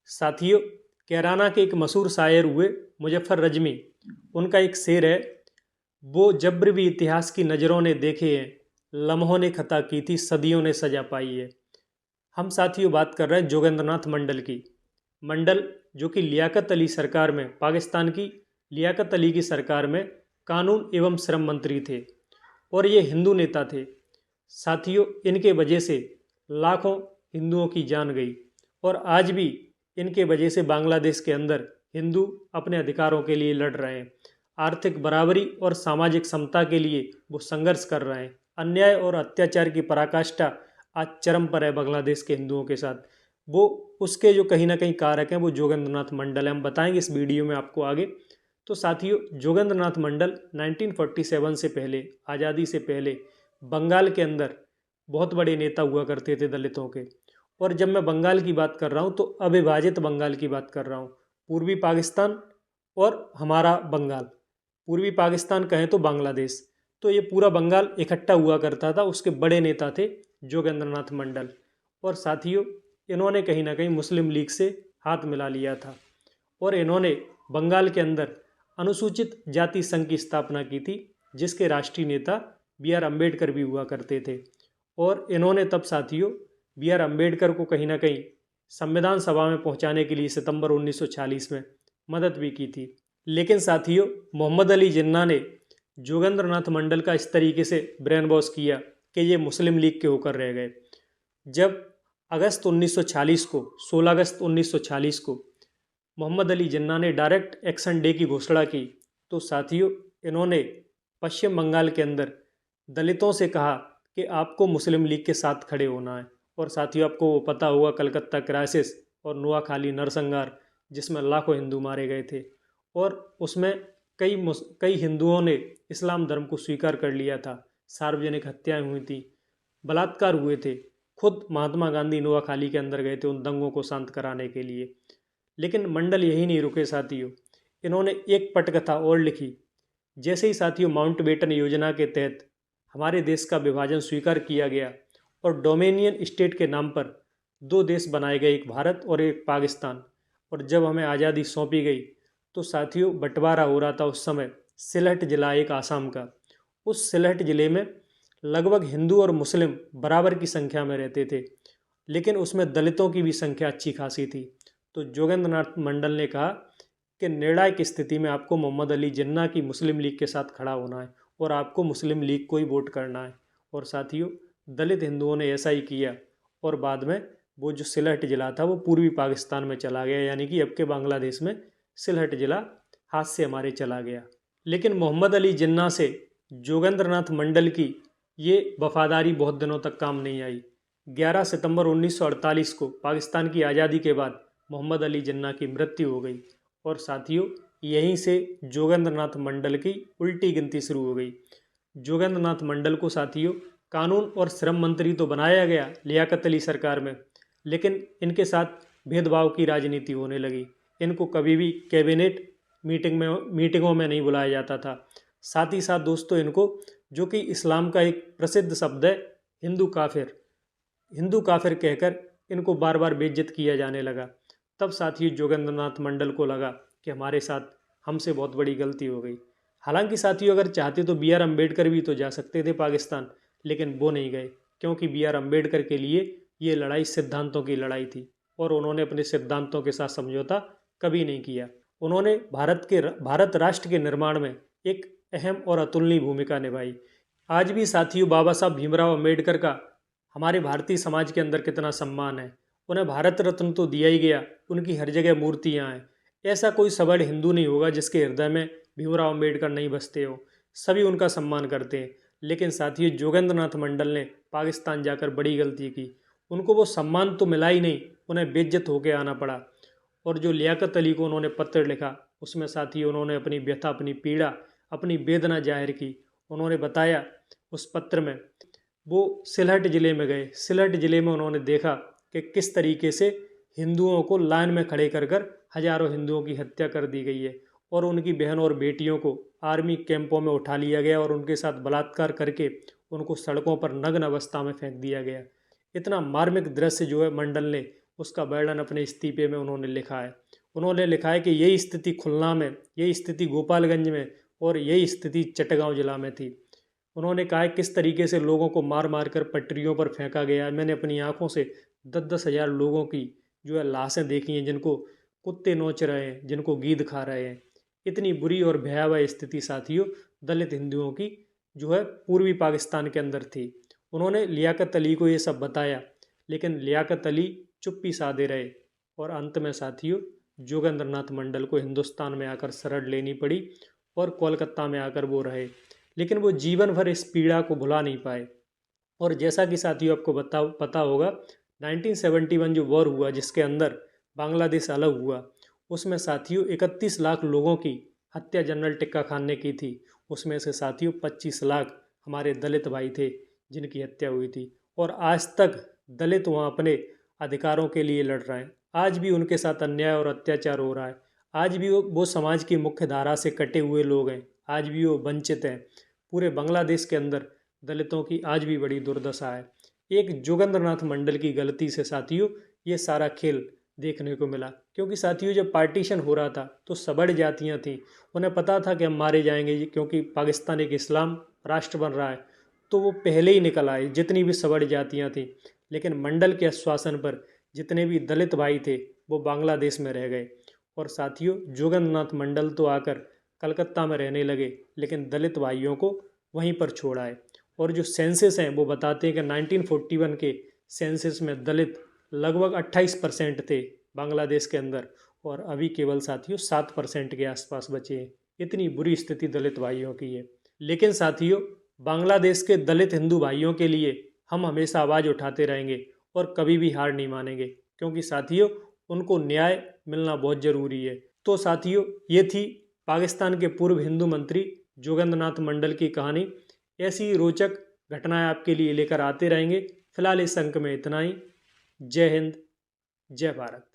साथियों, कैराना के एक मशहूर शायर हुए मुजफ्फर रजमी। उनका एक शेर है, वो जब्र भी इतिहास की नज़रों ने देखे हैं, लम्हों ने खता की थी सदियों ने सजा पाई है। हम साथियों बात कर रहे हैं जोगेंद्रनाथ मंडल की। मंडल जो कि लियाकत अली सरकार में, पाकिस्तान की लियाकत अली की सरकार में कानून एवं श्रम मंत्री थे और ये हिंदू नेता थे। साथियों, इनके वजह से लाखों हिंदुओं की जान गई और आज भी इनके वजह से बांग्लादेश के अंदर हिंदू अपने अधिकारों के लिए लड़ रहे हैं। आर्थिक बराबरी और सामाजिक समता के लिए वो संघर्ष कर रहे हैं। अन्याय और अत्याचार की पराकाष्ठा आज चरम पर है बांग्लादेश के हिंदुओं के साथ। वो उसके जो कहीं ना कहीं कारक हैं वो जोगेंद्रनाथ मंडल है। हम बताएंगे इस वीडियो में आपको आगे। तो साथियों, जोगेंद्रनाथ मंडल 1947 से पहले, आज़ादी से पहले बंगाल के अंदर बहुत बड़े नेता हुआ करते थे दलितों के। और जब मैं बंगाल की बात कर रहा हूँ तो अविभाजित बंगाल की बात कर रहा हूँ। पूर्वी पाकिस्तान और हमारा बंगाल, पूर्वी पाकिस्तान कहें तो बांग्लादेश, तो ये पूरा बंगाल इकट्ठा हुआ करता था। उसके बड़े नेता थे जोगेंद्रनाथ मंडल। और साथियों, इन्होंने कहीं ना कहीं मुस्लिम लीग से हाथ मिला लिया था और इन्होंने बंगाल के अंदर अनुसूचित जाति संघ की स्थापना की थी, जिसके राष्ट्रीय नेता बी आर अम्बेडकर भी हुआ करते थे। और इन्होंने तब साथियों बी आर अम्बेडकर को कहीं ना कहीं संविधान सभा में पहुंचाने के लिए सितंबर 1946 में मदद भी की थी। लेकिन साथियों, मोहम्मद अली जिन्ना ने जोगेंद्रनाथ मंडल का इस तरीके से ब्रेन वॉश किया कि ये मुस्लिम लीग के होकर रह गए। जब अगस्त 1946 को, 16 अगस्त 1946 को मोहम्मद अली जिन्ना ने डायरेक्ट एक्शन डे की घोषणा की, तो साथियों इन्होंने पश्चिम बंगाल के अंदर दलितों से कहा कि आपको मुस्लिम लीग के साथ खड़े होना है। और साथियों, आपको वो पता हुआ कलकत्ता क्राइसिस और नुआखाली नरसंहार, जिसमें लाखों हिंदू मारे गए थे और उसमें कई हिंदुओं ने इस्लाम धर्म को स्वीकार कर लिया था। सार्वजनिक हत्याएं हुई थी, बलात्कार हुए थे। खुद महात्मा गांधी नुआखाली के अंदर गए थे उन दंगों को शांत कराने के लिए। लेकिन मंडल यही नहीं रुके साथियों, इन्होंने एक पटकथा और लिखी। जैसे ही साथियों माउंटबेटन योजना के तहत हमारे देश का विभाजन स्वीकार किया गया और डोमिनियन स्टेट के नाम पर दो देश बनाए गए, एक भारत और एक पाकिस्तान, और जब हमें आज़ादी सौंपी गई तो साथियों बंटवारा हो रहा था उस समय सिलहट जिला एक आसाम का। उस सिलहट ज़िले में लगभग हिंदू और मुस्लिम बराबर की संख्या में रहते थे, लेकिन उसमें दलितों की भी संख्या अच्छी खासी थी। तो जोगेंद्रनाथ मंडल ने कहा कि निर्णायक स्थिति में आपको मोहम्मद अली जिन्ना की मुस्लिम लीग के साथ खड़ा होना है और आपको मुस्लिम लीग को ही वोट करना है। और साथियों, दलित हिंदुओं ने ऐसा ही किया और बाद में वो जो सिलहट ज़िला था वो पूर्वी पाकिस्तान में चला गया, यानी कि अब के बांग्लादेश में सिलहट ज़िला हाथ से हमारे चला गया। लेकिन मोहम्मद अली जिन्ना से जोगेंद्रनाथ मंडल की ये वफादारी बहुत दिनों तक काम नहीं आई। 11 सितंबर 1948 को पाकिस्तान की आज़ादी के बाद मोहम्मद अली जिन्ना की मृत्यु हो गई और साथियों यहीं से जोगेंद्रनाथ मंडल की उल्टी गिनती शुरू हो गई। जोगेंद्रनाथ मंडल को साथियों कानून और श्रम मंत्री तो बनाया गया लियाकत अली सरकार में, लेकिन इनके साथ भेदभाव की राजनीति होने लगी। इनको कभी भी कैबिनेट मीटिंगों में नहीं बुलाया जाता था। साथ ही साथ दोस्तों, इनको, जो कि इस्लाम का एक प्रसिद्ध शब्द है हिंदू काफिर, हिंदू काफिर कहकर इनको बार बार बेइज्जत किया जाने लगा। तब साथियों जोगेंद्रनाथ मंडल को लगा कि हमारे साथ हमसे बहुत बड़ी गलती हो गई। हालांकि साथियों अगर चाहते तो बी आर अम्बेडकर भी तो जा सकते थे पाकिस्तान, लेकिन वो नहीं गए, क्योंकि बी आर अम्बेडकर के लिए ये लड़ाई सिद्धांतों की लड़ाई थी और उन्होंने अपने सिद्धांतों के साथ समझौता कभी नहीं किया। उन्होंने भारत राष्ट्र के निर्माण में एक अहम और अतुलनीय भूमिका निभाई। आज भी साथियों बाबा साहब भीमराव अम्बेडकर का हमारे भारतीय समाज के अंदर कितना सम्मान है। उन्हें भारत रत्न तो दिया ही गया, उनकी हर जगह मूर्तियाँ हैं। ऐसा कोई सबड़ हिंदू नहीं होगा जिसके हृदय में भीमराव अम्बेडकर नहीं बसते हो। सभी उनका सम्मान करते हैं। लेकिन साथियों जोगेंद्रनाथ मंडल ने पाकिस्तान जाकर बड़ी गलती की। उनको वो सम्मान तो मिला ही नहीं, उन्हें बेइज्जत होकर आना पड़ा। और जो लियाकत अली को उन्होंने पत्र लिखा, उसमें साथियों उन्होंने अपनी व्यथा, अपनी पीड़ा, अपनी वेदना जाहिर की। उन्होंने बताया उस पत्र में, वो सिलहट ज़िले में गए। सिलहट ज़िले में उन्होंने देखा कि किस तरीके से हिंदुओं को लाइन में खड़े कर हजारों हिंदुओं की हत्या कर दी गई है और उनकी बहन और बेटियों को आर्मी कैंपों में उठा लिया गया और उनके साथ बलात्कार करके उनको सड़कों पर नग्न अवस्था में फेंक दिया गया। इतना मार्मिक दृश्य जो है मंडल ने उसका वर्णन अपने इस्तीफे में उन्होंने लिखा है। उन्होंने लिखा है कि यही स्थिति खुलना में, यही स्थिति गोपालगंज में और यही स्थिति चटगांव जिला में थी। उन्होंने कहा है किस तरीके से लोगों को मार मार कर पटरियों पर फेंका गया है। मैंने अपनी आंखों से 10-10 हज़ार लोगों की जो है लाशें देखी हैं, जिनको कुत्ते नोच रहे हैं, जिनको गीद खा रहे हैं। इतनी बुरी और भयावह स्थिति साथियों दलित हिंदुओं की जो है पूर्वी पाकिस्तान के अंदर थी। उन्होंने लियाकत अली को ये सब बताया, लेकिन लियाकत अली चुप्पी साधे रहे और अंत में साथियों जोगेंद्र नाथ मंडल को हिंदुस्तान में आकर शरण लेनी पड़ी और कोलकाता में आकर वो रहे। लेकिन वो जीवन भर इस पीड़ा को भुला नहीं पाए। और जैसा कि साथियों आपको पता होगा 1971 जो वॉर हुआ, जिसके अंदर बांग्लादेश अलग हुआ, उसमें साथियों 31 लाख लोगों की हत्या जनरल टिक्का खान ने की थी। उसमें से साथियों 25 लाख हमारे दलित भाई थे जिनकी हत्या हुई थी। और आज तक दलित वहाँ अपने अधिकारों के लिए लड़ रहे हैं। आज भी उनके साथ अन्याय और अत्याचार हो रहा है। आज भी वो समाज की मुख्य धारा से कटे हुए लोग हैं। आज भी वो वंचित हैं। पूरे बांग्लादेश के अंदर दलितों की आज भी बड़ी दुर्दशा है। एक जोगेंद्र नाथ मंडल की गलती से साथियों ये सारा खेल देखने को मिला। क्योंकि साथियों जब पार्टीशन हो रहा था तो सवर्ण जातियाँ थीं, उन्हें पता था कि हम मारे जाएंगे क्योंकि पाकिस्तान एक इस्लाम राष्ट्र बन रहा है, तो वो पहले ही निकल आए जितनी भी सवर्ण जातियाँ थीं। लेकिन मंडल के आश्वासन पर जितने भी दलित भाई थे वो बांग्लादेश में रह गए। और साथियों जोगेंद्र नाथ मंडल तो आकर कलकत्ता में रहने लगे, लेकिन दलित भाइयों को वहीं पर छोड़ आए। और जो सेंसस हैं वो बताते हैं कि 1941 के सेंसस में दलित लगभग 28% थे बांग्लादेश के अंदर, और अभी केवल साथियों 7% के आसपास बचे हैं। इतनी बुरी स्थिति दलित भाइयों की है। लेकिन साथियों बांग्लादेश के दलित हिंदू भाइयों के लिए हम हमेशा आवाज़ उठाते रहेंगे और कभी भी हार नहीं मानेंगे, क्योंकि साथियों उनको न्याय मिलना बहुत ज़रूरी है। तो साथियों ये थी पाकिस्तान के पूर्व हिंदू मंत्री जोगेंद्र नाथ मंडल की कहानी। ऐसी रोचक घटनाएं आपके लिए लेकर आते रहेंगे। फिलहाल इस अंक में इतना ही। जय हिंद, जय भारत।